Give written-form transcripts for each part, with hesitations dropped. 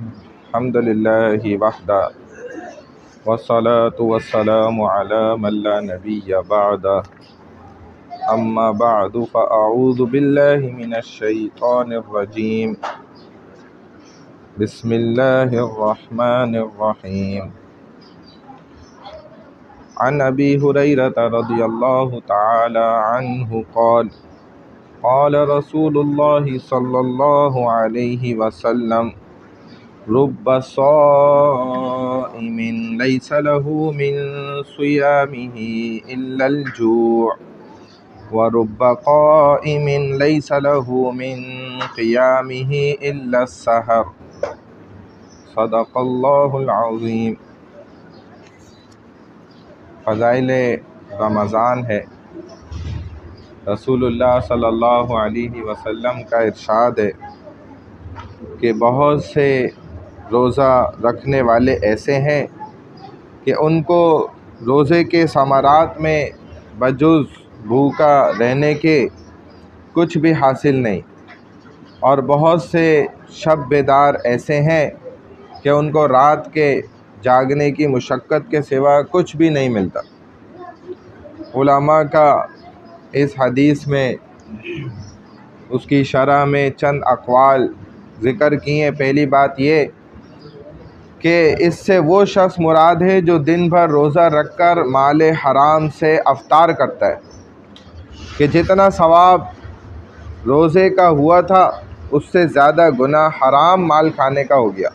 الحمد لله وحده والصلاة والسلام على من لا نبي بعده أما بعد فأعوذ بالله من الشيطان الرجيم بسم الله الرحمن الرحيم عن أبي هريرة رضي الله تعالى عنه قال قال رسول الله صلى الله عليه وسلم رب صائم ليس له من صيامه إلا الجوع ورب قائم ليس له من قيامه إلا السهر صدق اللہ العظیم۔ فضائل رمضان ہے۔ رسول اللہ صلی اللہ علیہ وسلم کا ارشاد ہے کہ بہت سے روزہ رکھنے والے ایسے ہیں کہ ان کو روزے کے ثمرات میں بجز بھوکا رہنے کے کچھ بھی حاصل نہیں، اور بہت سے شب بیدار ایسے ہیں کہ ان کو رات کے جاگنے کی مشقت کے سوا کچھ بھی نہیں ملتا۔ علماء کا اس حدیث میں اس کی شرح میں چند اقوال ذکر کیے۔ پہلی بات یہ کہ اس سے وہ شخص مراد ہے جو دن بھر روزہ رکھ کر مال حرام سے افطار کرتا ہے، کہ جتنا ثواب روزے کا ہوا تھا اس سے زیادہ گناہ حرام مال کھانے کا ہو گیا،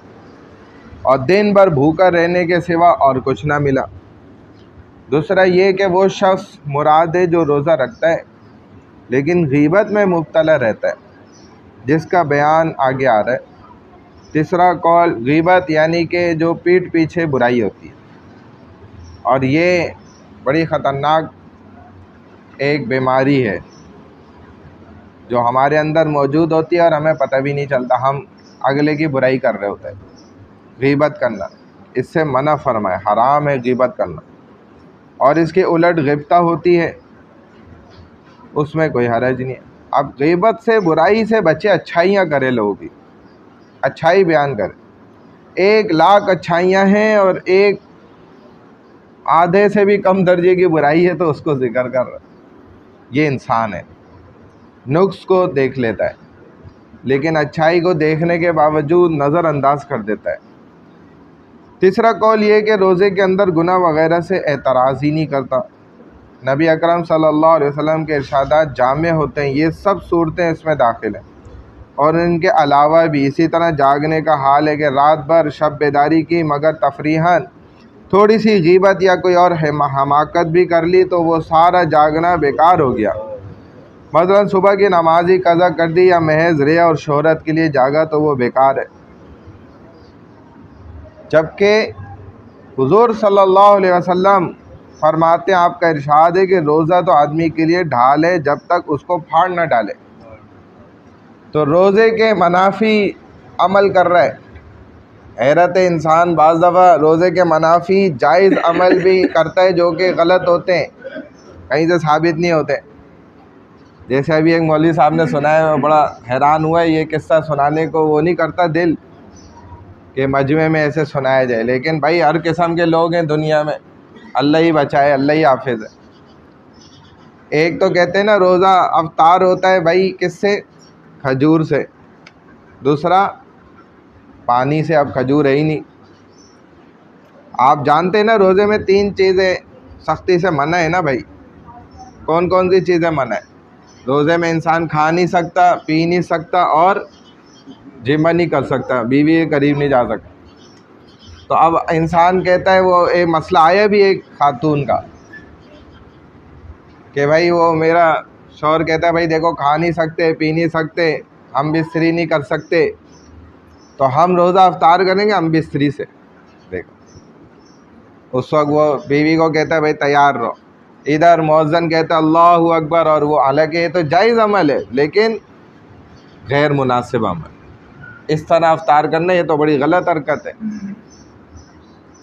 اور دن بھر بھوکا رہنے کے سوا اور کچھ نہ ملا۔ دوسرا یہ کہ وہ شخص مراد ہے جو روزہ رکھتا ہے لیکن غیبت میں مبتلا رہتا ہے، جس کا بیان آگے آ رہا ہے۔ تیسرا قول غیبت یعنی کہ جو پیٹھ پیچھے برائی ہوتی ہے، اور یہ بڑی خطرناک ایک بیماری ہے جو ہمارے اندر موجود ہوتی ہے اور ہمیں پتہ بھی نہیں چلتا، ہم اگلے کی برائی کر رہے ہوتے ہیں۔ غیبت کرنا اس سے منع فرمائے، حرام ہے غیبت کرنا، اور اس کے الٹ غیبتہ ہوتی ہے، اس میں کوئی حرج نہیں ہے۔ اب غیبت سے برائی سے بچے، اچھائیاں کرے لوگوں کی، اچھائی بیان کرے۔ 1,00,000 اچھائیاں ہیں اور ایک آدھے سے بھی کم درجے کی برائی ہے تو اس کو ذکر کر رہا ہے۔ یہ انسان ہے، نقص کو دیکھ لیتا ہے لیکن اچھائی کو دیکھنے کے باوجود نظر انداز کر دیتا ہے۔ تیسرا قول یہ کہ روزے کے اندر گناہ وغیرہ سے اعتراض ہی نہیں کرتا۔ نبی اکرم صلی اللہ علیہ وسلم کے ارشادات جامع ہوتے ہیں، یہ سب صورتیں اس میں داخل ہیں، اور ان کے علاوہ بھی اسی طرح جاگنے کا حال ہے کہ رات بھر شب بیداری کی مگر تفریحاً تھوڑی سی غیبت یا کوئی اور حماقت بھی کر لی تو وہ سارا جاگنا بیکار ہو گیا۔ مثلا صبح کی نماز ہی قضا کر دی یا محض ریا اور شہرت کے لیے جاگا تو وہ بیکار ہے۔ جبکہ حضور صلی اللہ علیہ وسلم فرماتے ہیں، آپ کا ارشاد ہے کہ روزہ تو آدمی کے لیے ڈھال ہے جب تک اس کو پھاڑ نہ ڈالے۔ تو روزے کے منافی عمل کر رہا ہے۔ حیرت انسان بعض دفعہ روزے کے منافی جائز عمل بھی کرتا ہے جو کہ غلط ہوتے ہیں، کہیں سے ثابت نہیں ہوتے۔ جیسے ابھی ایک مولوی صاحب نے سنایا، میں بڑا حیران ہوا ہے، یہ قصہ سنانے کو وہ نہیں کرتا دل کہ مجمع میں ایسے سنایا جائے، لیکن بھائی ہر قسم کے لوگ ہیں دنیا میں، اللہ ہی بچائے، اللہ ہی حافظ ہے۔ ایک تو کہتے ہیں نا روزہ افطار ہوتا ہے بھائی کس سے؟ کھجور سے۔ دوسرا پانی سے، اب کھجور ہے ہی نہیں۔ آپ جانتے ہیں نا روزے میں 3 چیزیں سختی سے منع ہے نا بھائی۔ کون کون سی چیزیں منع ہے؟ روزے میں انسان کھا نہیں سکتا، پی نہیں سکتا، اور جمع نہیں کر سکتا، بیوی کے قریب نہیں جا سکتا۔ تو اب انسان کہتا ہے، وہ ایک مسئلہ آیا بھی ایک خاتون کا کہ بھائی وہ میرا شوہر کہتا ہے بھائی دیکھو کھا نہیں سکتے، پی نہیں سکتے، ہم بستری نہیں کر سکتے، تو ہم روزہ افطار کریں گے ہم بستری سے۔ دیکھو اس وقت وہ بیوی کو کہتا ہے بھائی تیار رہو، ادھر مؤذن کہتا ہے اللہ اکبر، اور وہ حالانکہ یہ تو جائز عمل ہے لیکن غیر مناسب عمل، اس طرح افطار کرنا یہ تو بڑی غلط حرکت ہے۔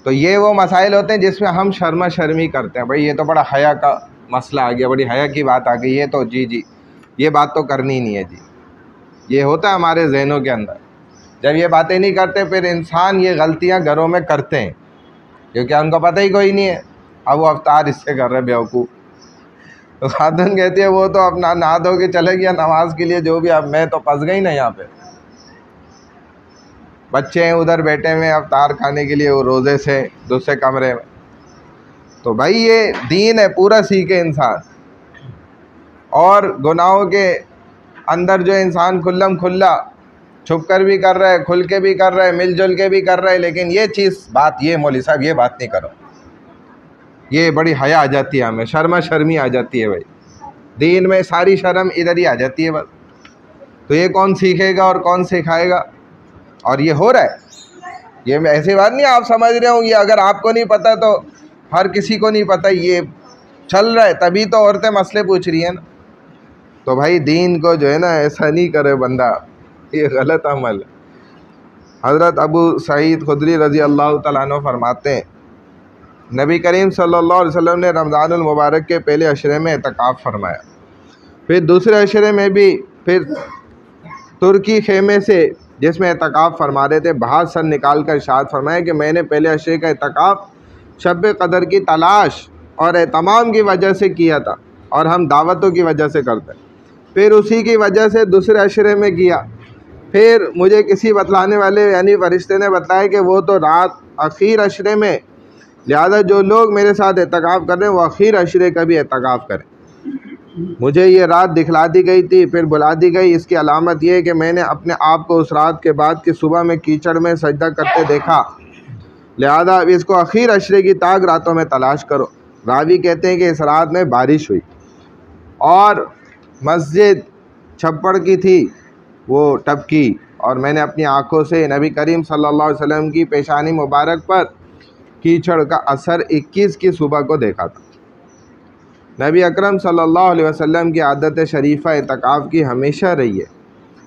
تو یہ وہ مسائل ہوتے ہیں جس میں ہم شرما شرمی کرتے ہیں، بھائی یہ تو بڑا حیا کا مسئلہ آ گیا، بڑی حیا کی بات آ گئی، یہ تو جی یہ بات تو کرنی ہی نہیں ہے جی، یہ ہوتا ہے ہمارے ذہنوں کے اندر۔ جب یہ باتیں نہیں کرتے پھر انسان یہ غلطیاں گھروں میں کرتے ہیں کیونکہ ان کو پتہ ہی کوئی نہیں ہے. اب وہ افطار اس سے کر رہے بیوقوف. تو خاتون کہتی ہے وہ تو اپنا نہا دھو کے چلے گیا نماز کے لیے جو بھی، اب میں تو پھنس گئی نا یہاں پہ. بچے ہیں ادھر بیٹھے ہوئے افطار کھانے کے لیے وہ روزے سے دوسرے کمرے میں. تو بھائی یہ دین ہے پورا سیکھے انسان. اور گناہوں کے اندر جو انسان کھلم کھلا چھپ کر بھی کر رہا ہے، کھل کے بھی کر رہا ہے، مل جل کے بھی کر رہا ہے، لیکن یہ چیز بات یہ مولوی صاحب یہ بات نہیں کرو. یہ بڑی حیا آ جاتی ہے ہمیں، شرما شرمی آ جاتی ہے بھائی. دین میں ساری شرم ادھر ہی آ جاتی ہے بس. تو یہ کون سیکھے گا اور کون سکھائے گا؟ اور یہ ہو رہا ہے. یہ ایسی بات نہیں آپ سمجھ رہے ہوں، یہ اگر آپ کو نہیں پتہ تو ہر کسی کو نہیں پتہ، یہ چل رہا ہے. تبھی تو عورتیں مسئلے پوچھ رہی ہیں نا. تو بھائی دین کو جو ہے نا ایسا نہیں کرے بندہ، یہ غلط عمل ہے. حضرت ابو سعید خدری رضی اللہ تعالیٰ عنہ فرماتے ہیں نبی کریم صلی اللہ علیہ وسلم نے رمضان المبارک کے پہلے عشرے میں اعتکاف فرمایا، پھر دوسرے عشرے میں بھی، پھر ترکی خیمے سے جس میں اعتکاف فرما رہے تھے باہر سر نکال کر ارشاد فرمایا کہ میں نے پہلے عشرے کا اعتکاف شب قدر کی تلاش اور اہتمام کی وجہ سے کیا تھا، اور ہم دعوتوں کی وجہ سے کرتے. پھر اسی کی وجہ سے دوسرے عشرے میں کیا. پھر مجھے کسی بتلانے والے یعنی فرشتے نے بتایا کہ وہ تو رات اخیر عشرے میں، لہذا جو لوگ میرے ساتھ اعتکاف کر رہے ہیں وہ اخیر عشرے کا بھی اعتکاف کریں. مجھے یہ رات دکھلا دی گئی تھی، پھر بلا دی گئی. اس کی علامت یہ ہے کہ میں نے اپنے آپ کو اس رات کے بعد کی صبح میں کیچڑ میں سجدہ کرتے دیکھا، لہذا اب اس کو اخیر عشرے کی تاک راتوں میں تلاش کرو. راوی کہتے ہیں کہ اس رات میں بارش ہوئی اور مسجد چھپڑ کی تھی، وہ ٹپکی، اور میں نے اپنی آنکھوں سے نبی کریم صلی اللہ علیہ وسلم کی پیشانی مبارک پر کیچڑ کا اثر 21 کی صبح کو دیکھا تھا. نبی اکرم صلی اللہ علیہ وسلم کی عادت شریفہ اعتکاف کی ہمیشہ رہی ہے.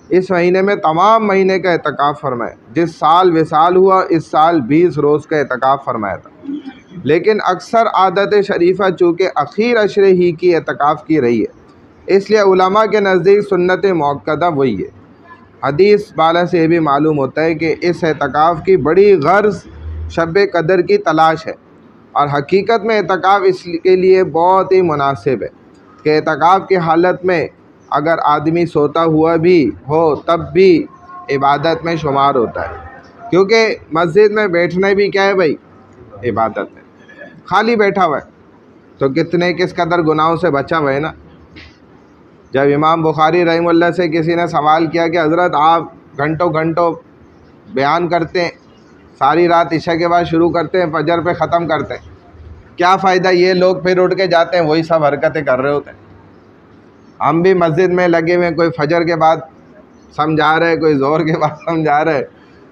اس مہینے میں تمام مہینے کا اعتکاف فرمائے. جس سال وصال ہوا اس سال 20 روز کا اعتکاف فرمایا تھا، لیکن اکثر عادت شریفہ چونکہ اخیر عشرے ہی کی اعتکاف کی رہی ہے، اس لیے علماء کے نزدیک سنت موقدہ وہی ہے. حدیث بالا سے یہ بھی معلوم ہوتا ہے کہ اس اعتکاف کی بڑی غرض شب قدر کی تلاش ہے، اور حقیقت میں اعتکاف اس کے لیے بہت ہی مناسب ہے کہ اعتکاف کی حالت میں اگر آدمی سوتا ہوا بھی ہو تب بھی عبادت میں شمار ہوتا ہے. کیونکہ مسجد میں بیٹھنا بھی کیا ہے بھائی؟ عبادت ہے. خالی بیٹھا ہوا ہے تو کس قدر گناہوں سے بچا ہوا ہے نا. جب امام بخاری رحمہ اللہ سے کسی نے سوال کیا کہ حضرت آپ گھنٹوں گھنٹوں بیان کرتے ہیں، ساری رات عشاء کے بعد شروع کرتے ہیں، فجر پہ ختم کرتے ہیں، کیا فائدہ؟ یہ لوگ پھر اٹھ کے جاتے ہیں وہی سب حرکتیں کر رہے ہوتے ہیں. ہم بھی مسجد میں لگے ہوئے، کوئی فجر کے بعد سمجھا رہے، کوئی ظہر کے بعد سمجھا رہے،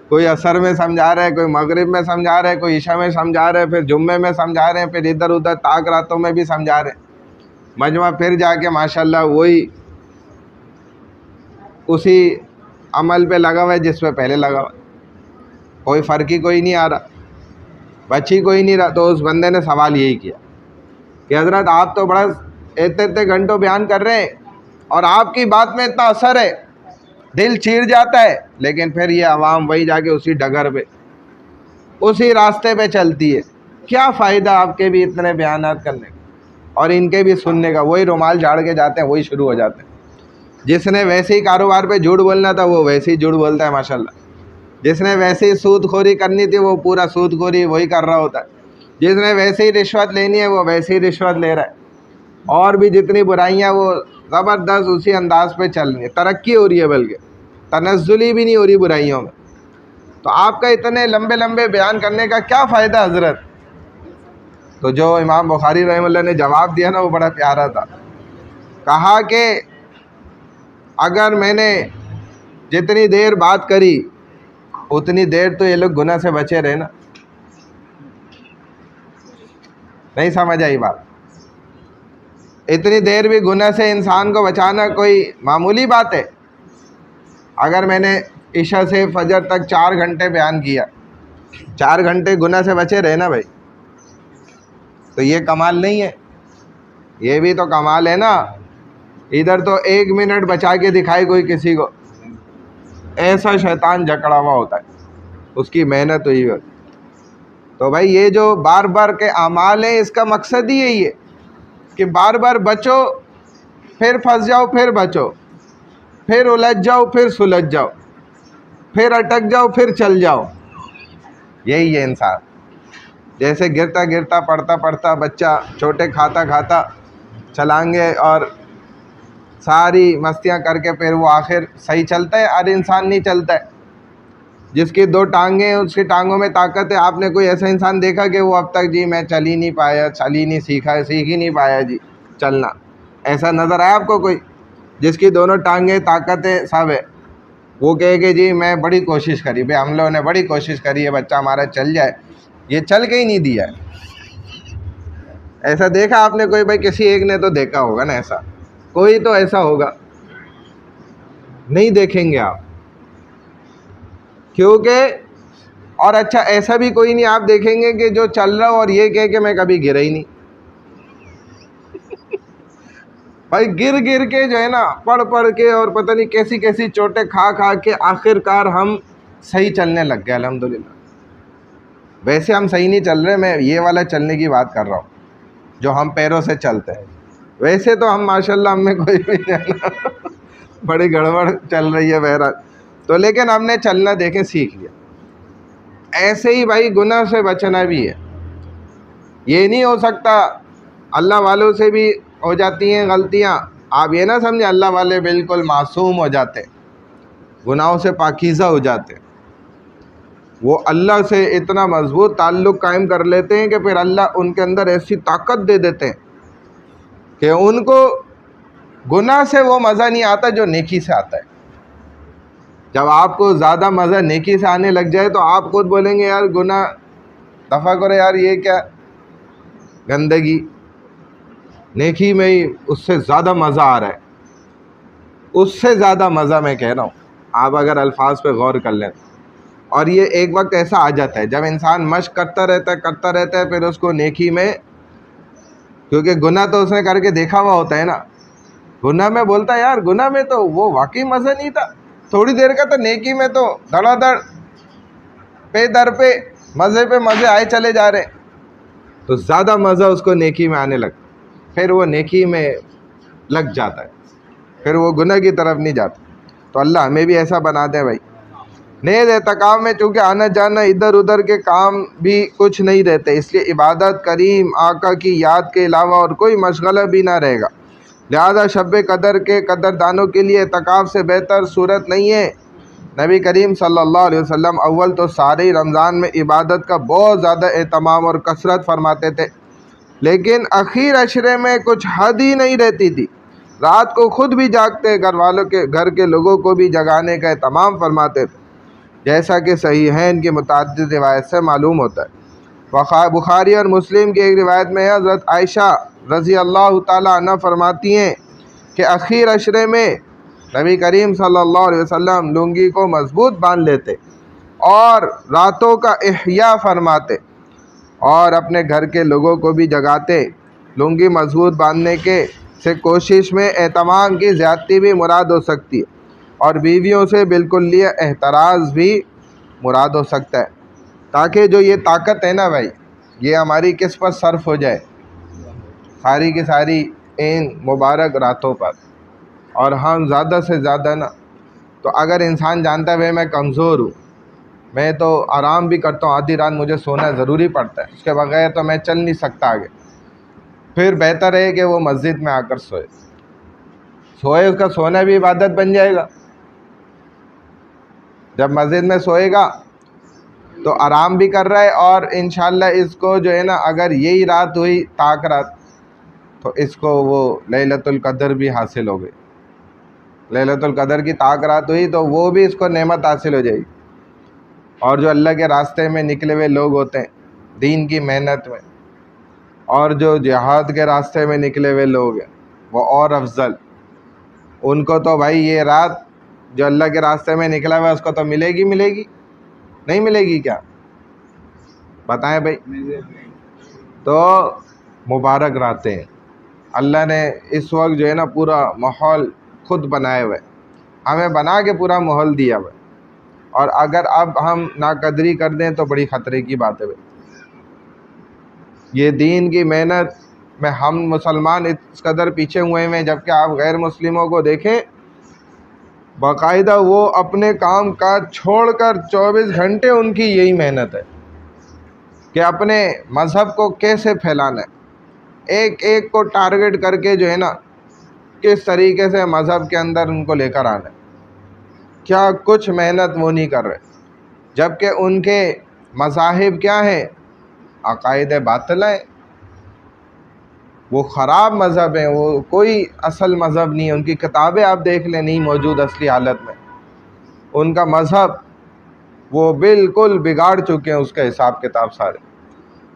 کوئی عصر میں سمجھا رہے، کوئی مغرب میں سمجھا رہے، کوئی عشاء میں سمجھا رہے، پھر جمعے میں سمجھا رہے ہیں، پھر ادھر ادھر تاک راتوں میں بھی سمجھا رہے ہیں. مجمع پھر جا کے ماشاءاللہ وہی اسی عمل پہ لگا ہوا ہے جس پہ پہلے لگا ہوا ہے. کوئی فرق ہی کوئی نہیں آ رہا، بچی کوئی نہیں رہا. تو اس بندے نے سوال یہی کیا کہ حضرت آپ تو بڑا اتنے گھنٹوں بیان کر رہے ہیں اور آپ کی بات میں اتنا اثر ہے، دل چیر جاتا ہے، لیکن پھر یہ عوام وہی جا کے اسی ڈگر پہ اسی راستے پہ چلتی ہے. کیا فائدہ آپ کے بھی اتنے بیانات کرنے کا اور ان کے بھی سننے کا؟ وہی رومال جھاڑ کے جاتے ہیں، وہی شروع ہو جاتے ہیں. جس نے ویسے ہی کاروبار پہ جھوٹ بولنا تھا وہ ویسے ہی جھوٹ بولتا ہے ماشاءاللہ. جس نے ویسے ہی سود خوری کرنی تھی وہ پورا سود خوری وہی کر رہا ہوتا ہے. جس نے ویسے ہی رشوت لینی ہے وہ ویسے ہی رشوت لے رہا ہے. اور بھی جتنی برائیاں وہ زبردست اسی انداز پہ چل رہی ہیں. ترقی ہو رہی ہے بلکہ تنزلی بھی نہیں ہو رہی برائیوں میں. تو آپ کا اتنے لمبے لمبے بیان کرنے کا کیا فائدہ حضرت؟ تو جو امام بخاری رحمہ اللہ نے جواب دیا نا وہ بڑا پیارا تھا. کہا کہ اگر میں نے جتنی دیر بات کری اتنی دیر تو یہ لوگ گناہ سے بچے رہے نا. نہیں سمجھ آئی بات؟ اتنی دیر بھی گناہ سے انسان کو بچانا کوئی معمولی بات ہے. اگر میں نے عشاء سے فجر تک 4 گھنٹے بیان کیا، 4 گھنٹے گناہ سے بچے رہے نا بھائی، تو یہ کمال نہیں ہے؟ یہ بھی تو کمال ہے نا. ادھر تو 1 منٹ بچا کے دکھائے کوئی کسی کو، ایسا شیطان جکڑا ہوا ہوتا ہے، اس کی محنت ہوئی ہے۔ تو بھائی یہ جو بار بار کے اعمال ہیں، اس کا مقصد ہی یہی ہے کہ بار بار بچو، پھر پھنس جاؤ، پھر بچو، پھر الجھ جاؤ، پھر سلجھ جاؤ، پھر اٹک جاؤ، پھر چل جاؤ۔ یہی ہے انسان، جیسے گرتا گرتا پڑھتا پڑھتا بچہ چھوٹے کھاتا کھاتا چلانگے اور ساری مستیاں کر کے پھر وہ آخر صحیح چلتا ہے۔ ہر انسان نہیں چلتا ہے، جس کی 2 ٹانگیں ہیں اس کی ٹانگوں میں طاقت ہے۔ آپ نے کوئی ایسا انسان دیکھا کہ وہ اب تک جی میں چل ہی نہیں پایا، چل ہی نہیں سیکھا، سیکھ ہی نہیں پایا جی چلنا؟ ایسا نظر آیا آپ کو کوئی جس کی دونوں ٹانگیں طاقتیں سب ہے، وہ کہے کہ جی میں بڑی کوشش کری، بھئی ہم لوگوں نے بڑی کوشش کری ہے بچہ ہمارا چل جائے، یہ چل کے ہی نہیں دیا ہے؟ ایسا دیکھا آپ نے کوئی؟ بھائی کسی ایک نے تو دیکھا ہوگا نا، ایسا کوئی تو ایسا ہوگا، نہیں دیکھیں گے آپ، کیونکہ اور اچھا ایسا بھی کوئی نہیں آپ دیکھیں گے کہ جو چل رہا ہو اور یہ کہے کہ میں کبھی گرا ہی نہیں۔ بھائی گر گر کے جو ہے نا، پڑھ پڑھ کے اور پتہ نہیں کیسی کیسی چوٹیں کھا کھا کے آخر کار ہم صحیح چلنے لگ گئے الحمدللہ۔ ویسے ہم صحیح نہیں چل رہے، میں یہ والا چلنے کی بات کر رہا ہوں جو ہم پیروں سے چلتے ہیں۔ ویسے تو ہم ماشاءاللہ ہم میں کوئی بھی نہیں بڑی گڑبڑ چل رہی ہے بہرحال، تو لیکن ہم نے چلنا دیکھیں سیکھ لیا۔ ایسے ہی بھائی گناہ سے بچنا بھی ہے، یہ نہیں ہو سکتا اللہ والوں سے بھی ہو جاتی ہیں غلطیاں، آپ یہ نہ سمجھیں اللہ والے بالکل معصوم ہو جاتے، گناہوں سے پاکیزہ ہو جاتے، وہ اللہ سے اتنا مضبوط تعلق قائم کر لیتے ہیں کہ پھر اللہ ان کے اندر ایسی طاقت دے دیتے ہیں کہ ان کو گناہ سے وہ مزہ نہیں آتا جو نیکی سے آتا ہے۔ جب آپ کو زیادہ مزہ نیکی سے آنے لگ جائے تو آپ خود بولیں گے یار گناہ دفع کرو یار، یہ کیا گندگی، نیکی میں ہی اس سے زیادہ مزہ آ رہا ہے، اس سے زیادہ مزہ میں کہہ رہا ہوں، آپ اگر الفاظ پہ غور کر لیں۔ اور یہ ایک وقت ایسا آ جاتا ہے جب انسان مشق کرتا رہتا ہے پھر اس کو نیکی میں، کیونکہ گناہ تو اس نے کر کے دیکھا ہوا ہوتا ہے نا، گناہ میں بولتا ہے یار گناہ میں تو وہ واقعی مزہ نہیں تھا، تھوڑی دیر کا، تو نیکی میں تو دھڑا دھڑ پہ در پہ مزے آئے چلے جا رہے، تو زیادہ مزہ اس کو نیکی میں آنے لگتا، پھر وہ نیکی میں لگ جاتا ہے، پھر وہ گناہ کی طرف نہیں جاتا۔ تو اللہ ہمیں بھی ایسا بنا دے بھائی۔ نیز اعتکاف میں چونکہ آنا جانا ادھر ادھر کے کام بھی کچھ نہیں رہتے، اس لیے عبادت کریم آقا کی یاد کے علاوہ اور کوئی مشغلہ بھی نہ رہے گا، لہذا شب قدر کے قدردانوں کے لیے اعتکاف سے بہتر صورت نہیں ہے۔ نبی کریم صلی اللہ علیہ وسلم اول تو سارے رمضان میں عبادت کا بہت زیادہ اہتمام اور کثرت فرماتے تھے، لیکن اخیر عشرے میں کچھ حد ہی نہیں رہتی تھی، رات کو خود بھی جاگتے، گھر کے لوگوں کو بھی جگانے کا اہتمام فرماتے تھے، جیسا کہ صحیحین کی متعدد روایت سے معلوم ہوتا ہے۔ بخاری اور مسلم کی ایک روایت میں حضرت عائشہ رضی اللہ تعالی عنہ فرماتی ہیں کہ اخیر عشرے میں نبی کریم صلی اللہ علیہ وسلم لنگی کو مضبوط باندھ لیتے اور راتوں کا احیاء فرماتے اور اپنے گھر کے لوگوں کو بھی جگاتے۔ لنگی مضبوط باندھنے کے سے کوشش میں اہتمام کی زیادتی بھی مراد ہو سکتی ہے اور بیویوں سے بالکل احتراز بھی مراد ہو سکتا ہے، تاکہ جو یہ طاقت ہے نا بھائی، یہ ہماری کس پر صرف ہو جائے؟ ساری کی ساری ان مبارک راتوں پر، اور ہم زیادہ سے زیادہ نا، تو اگر انسان جانتا ہے بھائی میں کمزور ہوں، میں تو آرام بھی کرتا ہوں، آدھی رات مجھے سونا ضروری پڑتا ہے، اس کے بغیر تو میں چل نہیں سکتا آگے، پھر بہتر ہے کہ وہ مسجد میں آ کر سوئے، اس کا سونا بھی عبادت بن جائے گا۔ جب مسجد میں سوئے گا تو آرام بھی کر رہا ہے، اور انشاءاللہ اس کو جو ہے نا اگر یہی رات ہوئی طاق رات، تو اس کو وہ لیلۃ القدر بھی حاصل ہو گئی، لیلۃ القدر کی طاق رات ہوئی تو وہ بھی اس کو نعمت حاصل ہو جائے گی۔ اور جو اللہ کے راستے میں نکلے ہوئے لوگ ہوتے ہیں دین کی محنت میں، اور جو جہاد کے راستے میں نکلے ہوئے لوگ ہیں وہ اور افضل، ان کو تو بھائی یہ رات جو اللہ کے راستے میں نکلا ہوا ہے اس کو تو ملے گی نہیں ملے گی کیا؟ بتائیں بھائی۔ تو مبارک راتیں اللہ نے اس وقت جو ہے نا پورا ماحول خود بنائے ہوئے، ہمیں بنا کے پورا ماحول دیا ہوا ہے، اور اگر اب ہم ناقدری کر دیں تو بڑی خطرے کی بات ہے بھائی۔ یہ دین کی محنت میں ہم مسلمان اس قدر پیچھے ہوئے ہیں، جبکہ آپ غیر مسلموں کو دیکھیں باقاعدہ وہ اپنے کام کاج چھوڑ کر 24 گھنٹے ان کی یہی محنت ہے کہ اپنے مذہب کو کیسے پھیلانا ہے، ایک ایک کو ٹارگٹ کر کے جو ہے نا کس طریقے سے مذہب کے اندر ان کو لے کر آنا ہے، کیا کچھ محنت وہ نہیں کر رہے، جبکہ ان کے مذاہب کیا ہیں؟ عقائد باطل ہیں، وہ خراب مذہب ہیں، وہ کوئی اصل مذہب نہیں ہے، ان کی کتابیں آپ دیکھ لیں نہیں موجود اصلی حالت میں، ان کا مذہب وہ بالکل بگاڑ چکے ہیں اس کا حساب کتاب سارے۔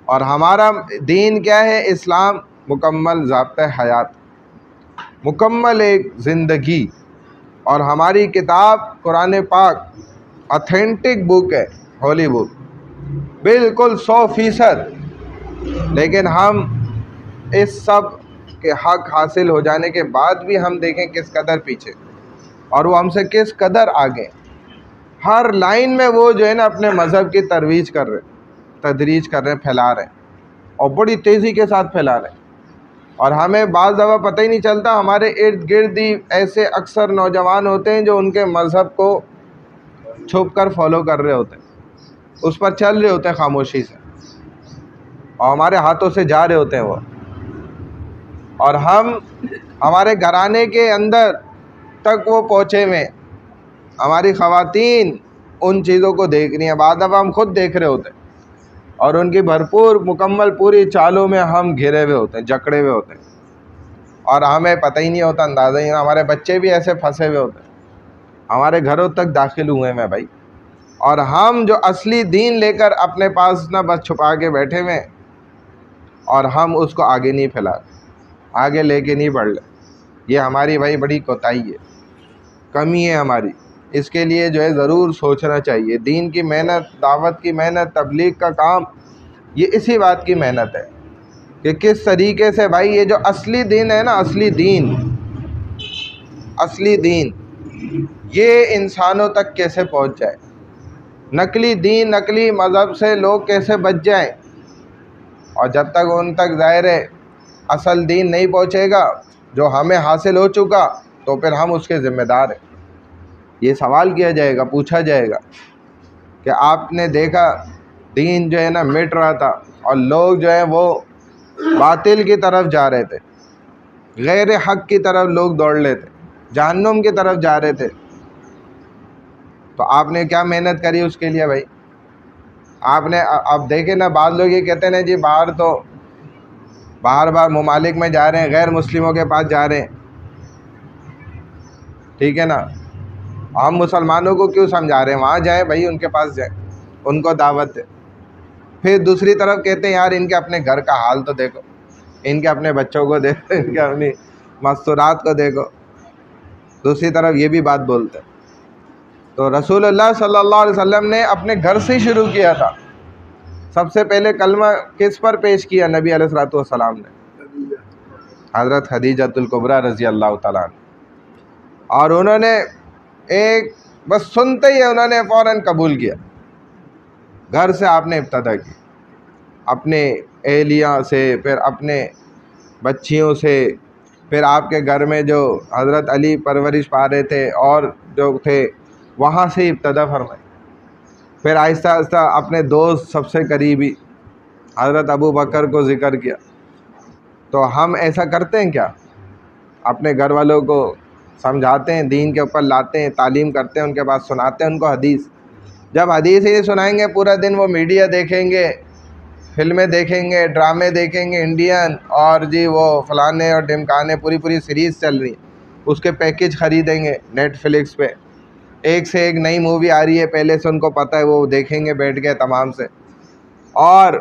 اور ہمارا دین کیا ہے؟ اسلام مکمل ضابطۂ حیات، مکمل ایک زندگی، اور ہماری کتاب قرآن پاک اتھینٹک بک ہے، ہولی بک، بالکل 100%۔ لیکن ہم اس سب کے حق حاصل ہو جانے کے بعد بھی ہم دیکھیں کس قدر پیچھے، اور وہ ہم سے کس قدر آگے، ہر لائن میں وہ جو ہے نا اپنے مذہب کی تدریج کر رہے ہیں، پھیلا رہے ہیں، اور بڑی تیزی کے ساتھ پھیلا رہے ہیں۔ اور ہمیں بعض دفعہ پتہ ہی نہیں چلتا، ہمارے ارد گرد ہی ایسے اکثر نوجوان ہوتے ہیں جو ان کے مذہب کو چھپ کر فالو کر رہے ہوتے ہیں، اس پر چل رہے ہوتے ہیں خاموشی سے، اور ہمارے ہاتھوں سے جا رہے ہوتے ہیں وہ، اور ہمارے گھرانے کے اندر تک وہ پہنچے ہوئے، ہماری خواتین ان چیزوں کو دیکھ رہی ہیں، بعض دفعہ ہم خود دیکھ رہے ہوتے ہیں، اور ان کی بھرپور مکمل پوری چالوں میں ہم گھرے ہوئے ہوتے ہیں، جکڑے ہوئے ہوتے ہیں، اور ہمیں پتہ ہی نہیں ہوتا، اندازہ ہی نہیں، ہمارے بچے بھی ایسے پھنسے ہوئے ہوتے ہیں، ہمارے گھروں تک داخل ہوئے ہیں بھائی، اور ہم جو اصلی دین لے کر اپنے پاس نہ بس چھپا کے بیٹھے ہوئے ہیں، اور ہم اس کو آگے نہیں پھیلا رہے، آگے لے کے نہیں بڑھ رہے۔ یہ ہماری بھائی بڑی کوتاہی ہے، کمی ہے ہماری، اس کے لیے جو ہے ضرور سوچنا چاہیے۔ دین کی محنت، دعوت کی محنت، تبلیغ کا کام، یہ اسی بات کی محنت ہے کہ کس طریقے سے بھائی یہ جو اصلی دین ہے نا، اصلی دین یہ انسانوں تک کیسے پہنچ جائے، نقلی دین، نقلی مذہب سے لوگ کیسے بچ جائیں، اور جب تک ان تک ظاہر ہے اصل دین نہیں پہنچے گا جو ہمیں حاصل ہو چکا تو پھر ہم اس کے ذمہ دار ہیں۔ یہ سوال کیا جائے گا، پوچھا جائے گا کہ آپ نے دیکھا دین جو ہے نا مٹ رہا تھا، اور لوگ جو ہیں وہ باطل کی طرف جا رہے تھے، غیر حق کی طرف لوگ دوڑ رہے تھے، جہنم کی طرف جا رہے تھے، تو آپ نے کیا محنت کری اس کے لیے بھائی؟ آپ نے اب دیکھیں نا، بعض لوگ یہ کہتے ہیں جی باہر ممالک میں جا رہے ہیں، غیر مسلموں کے پاس جا رہے ہیں، ٹھیک ہے نا، ہم مسلمانوں کو کیوں سمجھا رہے ہیں؟ وہاں جائیں بھائی، ان کے پاس جائیں، ان کو دعوت دیں۔ پھر دوسری طرف کہتے ہیں یار ان کے اپنے گھر کا حال تو دیکھو، ان کے اپنے بچوں کو دیکھو، ان کے اپنی مستورات کو دیکھو، دوسری طرف یہ بھی بات بولتے ہیں۔ تو رسول اللہ صلی اللہ علیہ وسلم نے اپنے گھر سے شروع کیا تھا، سب سے پہلے کلمہ کس پر پیش کیا نبی علیہ الصلوۃ والسلام نے؟ حضرت خدیجۃ الکبریٰ رضی اللہ تعالیٰ عنہ، اور انہوں نے ایک بس سنتے ہی انہوں نے فوراً قبول کیا، گھر سے آپ نے ابتدا کی، اپنے اہلیہ سے، پھر اپنے بچیوں سے، پھر آپ کے گھر میں جو حضرت علی پرورش پا رہے تھے اور جو تھے وہاں سے ابتدا فرمائی، پھر آہستہ آہستہ اپنے دوست سب سے قریبی حضرت ابو بکر کو ذکر کیا۔ تو ہم ایسا کرتے ہیں کیا؟ اپنے گھر والوں کو سمجھاتے ہیں، دین کے اوپر لاتے ہیں، تعلیم کرتے ہیں، ان کے بعد سناتے ہیں ان کو حدیث۔ جب حدیث ہی سنائیں گے پورا دن، وہ میڈیا دیکھیں گے، فلمیں دیکھیں گے، ڈرامے دیکھیں گے انڈین، اور جی وہ فلانے اور ڈھمکانے، پوری سیریز چل رہی، اس کے پیکج خریدیں گے نیٹ فلکس پہ، ایک سے ایک نئی مووی آ رہی ہے، پہلے سے ان کو پتہ ہے، وہ دیکھیں گے بیٹھ کے تمام سے، اور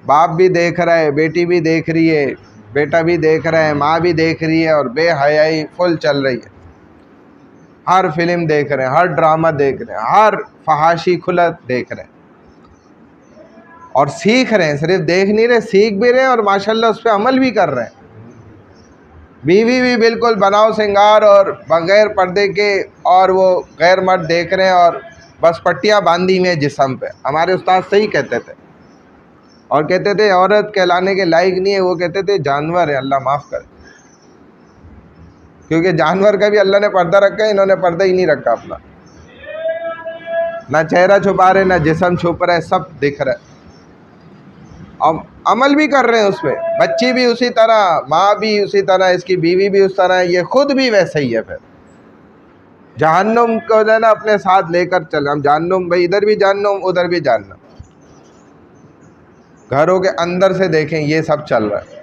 باپ بھی دیکھ رہا ہے، بیٹی بھی دیکھ رہی ہے، بیٹا بھی دیکھ رہا ہے، ماں بھی دیکھ رہی ہے، اور بے حیائی فل چل رہی ہے، ہر فلم دیکھ رہے ہیں، ہر ڈرامہ دیکھ رہے ہیں، ہر فحاشی کھلت دیکھ رہے ہیں، اور سیکھ رہے ہیں، صرف دیکھ نہیں رہے، سیکھ بھی رہے ہیں، اور ماشاءاللہ اس پہ عمل بھی کر رہے ہیں۔ بیوی بھی بالکل بناؤ سنگار اور بغیر پردے کے، اور وہ غیر مرد دیکھ رہے ہیں، اور بس پٹیاں باندھی ہوئی ہیں جسم پہ. ہمارے استاد صحیح کہتے تھے, اور کہتے تھے عورت کہلانے کے لائق نہیں ہے, وہ کہتے تھے جانور ہے, اللہ معاف کرے. کیونکہ جانور کا بھی اللہ نے پردہ رکھا ہے, انہوں نے پردہ ہی نہیں رکھا اپنا. نہ چہرہ چھپا رہے, نہ جسم چھپ رہا ہے, سب دکھ رہا ہے. اب عمل بھی کر رہے ہیں اس پہ, بچی بھی اسی طرح, ماں بھی اسی طرح, اس کی بیوی بھی اس طرح ہے, یہ خود بھی ویسے ہی ہے. پھر جہنم کو جو ہے نا اپنے ساتھ لے کر چل, ہم جہنم بھائی, ادھر بھی جہنم ادھر بھی جہنم. گھروں کے اندر سے دیکھیں یہ سب چل رہا ہے.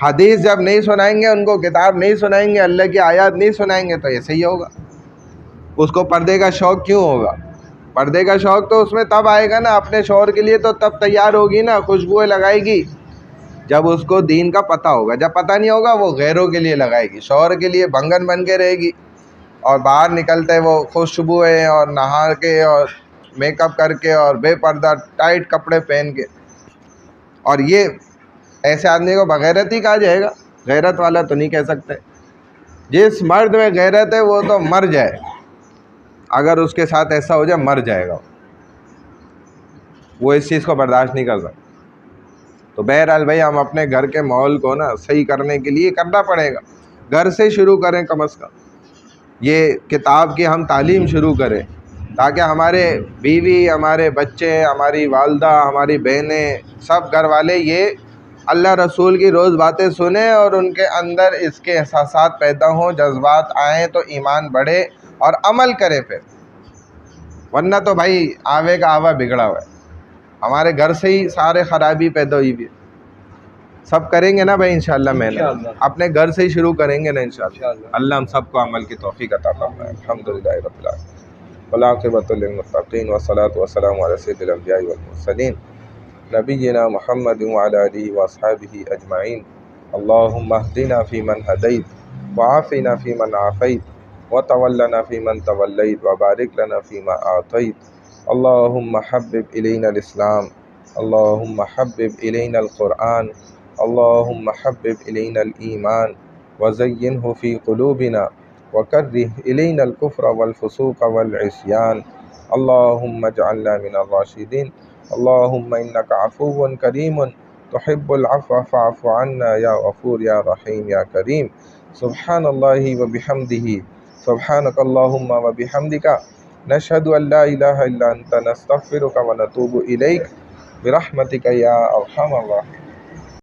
حدیث جب نہیں سنائیں گے ان کو, کتاب نہیں سنائیں گے, اللہ کی آیات نہیں سنائیں گے, تو ایسے ہی ہوگا. اس کو پردے کا شوق کیوں ہوگا؟ پردے کا شوق تو اس میں تب آئے گا نا, اپنے شوہر کے لیے تو تب تیار ہوگی نا, خوشبوئیں لگائے گی جب اس کو دین کا پتہ ہوگا. جب پتہ نہیں ہوگا وہ غیروں کے لیے لگائے گی, شوہر کے لیے بھنگن بن کے رہے گی, اور باہر نکلتے وہ خوشبوئیں اور نہا کے اور میک اپ کر کے اور بے پردہ ٹائٹ کپڑے پہن کے. اور یہ ایسے آدمی کو بغیرتی کہا جائے گا؟ غیرت والا تو نہیں کہہ سکتے. جس مرد میں غیرت ہے وہ تو مر جائے, اگر اس کے ساتھ ایسا ہو جائے مر جائے گا, وہ اس چیز کو برداشت نہیں کر سکتا. تو بہرحال بھائی ہم اپنے گھر کے ماحول کو نا صحیح کرنے کے لیے کرنا پڑے گا. گھر سے شروع کریں کم از کم, یہ کتاب کی ہم تعلیم شروع کریں, تاکہ ہمارے بیوی, ہمارے بچے, ہماری والدہ, ہماری بہنیں, سب گھر والے یہ اللہ رسول کی روز باتیں سنیں اور ان کے اندر اس کے احساسات پیدا ہوں, جذبات آئیں تو ایمان بڑھے اور عمل کرے. پھر ورنہ تو بھائی آوے کا آوا بگڑا ہوا ہے, ہمارے گھر سے ہی سارے خرابی پیدا ہوئی بھی. سب کریں گے نا بھائی انشاءاللہ, محنت اپنے گھر سے ہی شروع کریں گے نا انشاءاللہ. اللہ ہم سب کو عمل کی توفیق عطا فرمائے. الحمدللہ رب العالمین, والعاقبۃ للمتقین, والصلاۃ والسلام علی سید الانبیاء والمرسلین نبینا محمد وعلی آلہ واصحابہ اجمعین. اللہم اہدنا فیمن ہدیت, وعافنا فیمن عافیت, وتولنا فیمن تولیت, وبارک لنا فیما اعطیت. اللہم حبب الینا الاسلام, اللہم حبب الینا القرآن, اللہم حبب الینا الایمان, وزینہ فی قلوبنا, وکرہ الینا الکفر والفسوق والعصیان. اللہم اجعلنا من الراشدین. اللہم انک عفو کریم تحب العفو فاعف عنا یا غفور یا رحیم یا کریم. سبحان اللہ وبحمدہ, سبحانک اللہم وبحمدک, نشہد ان لا الہ الا انت, نستغفرک ونتوب الیک, برحمتک یا ارحم الراحمین.